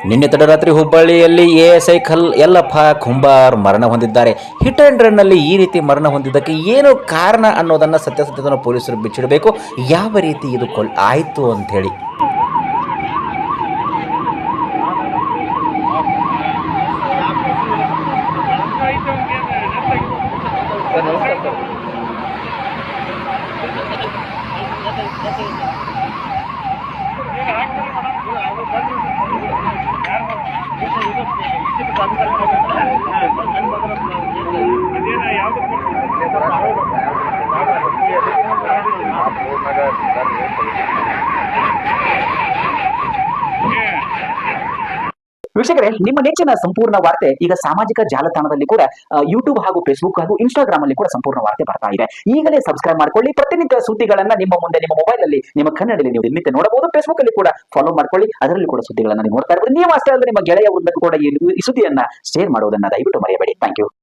ನಿನ್ನೆ ತಡರಾತ್ರಿ ಹುಬ್ಬಳ್ಳಿಯಲ್ಲಿ ಎಎಸ್ಐ ಯಲ್ಲಪ್ಪ ಕುಂಬಾರ್ ಮರಣ ಹೊಂದಿದ್ದಾರೆ. ಹಿಟ್ ಅಂಡ್ ರನ್ ನಲ್ಲಿ ಈ ರೀತಿ ಮರಣ ಹೊಂದಿದ್ದಕ್ಕೆ ಏನು ಕಾರಣ ಅನ್ನೋದನ್ನ ಸತ್ಯಾಸತ್ಯತೆಯನ್ನು ಪೊಲೀಸರು ಬಿಚ್ಚಿಡಬೇಕು. ಯಾವ ರೀತಿ ಇದು ಆಯ್ತು ಅಂತ ಹೇಳಿ. ವೀಕ್ಷಕರೇ, ನಿಮ್ಮ ನೆಚ್ಚಿನ ಸಂಪೂರ್ಣ ವಾರ್ತೆ ಈಗ ಸಾಮಾಜಿಕ ಜಾಲತಾಣದಲ್ಲಿ ಕೂಡ ಯೂಟ್ಯೂಬ್ ಹಾಗೂ ಫೇಸ್ಬುಕ್ ಹಾಗೂ ಇನ್ಸ್ಟಾಗ್ರಾಮ್ ಅಲ್ಲಿ ಕೂಡ ಸಂಪೂರ್ಣ ವಾರ್ತೆ ಬರ್ತಾ ಇದೆ. ಈಗಲೇ ಸಬ್ಸ್ಕ್ರೈಬ್ ಮಾಡ್ಕೊಳ್ಳಿ. ಪ್ರತಿನಿತ್ಯ ಸುದ್ದಿಗಳನ್ನ ನಿಮ್ಮ ಮುಂದೆ ನಿಮ್ಮ ಮೊಬೈಲ್ ಅಲ್ಲಿ ನಿಮ್ಮ ಕನ್ನಡದಲ್ಲಿ ನೀವು ನಿತ್ಯ ನೋಡಬಹುದು. ಫೇಸ್ಬುಕ್ ಅಲ್ಲಿ ಕೂಡ ಫಾಲೋ ಮಾಡ್ಕೊಳ್ಳಿ. ಅದರಲ್ಲಿ ಕೂಡ ಸುದ್ದಿಗಳನ್ನ ನೀವು ನೋಡ್ತಾ ಇರ್ಬೋದು. ನೀವು ಅಷ್ಟೇ ಅಲ್ಲದೆ ನಿಮ್ಮ ಗೆಳೆಯ ವೃಂದಕ್ಕೂ ಕೂಡ ಈ ಸುದ್ದಿಯನ್ನ ಶೇರ್ ಮಾಡೋದನ್ನ ದಯವಿಟ್ಟು ಮರೆಯಬೇಡಿ. Thank you.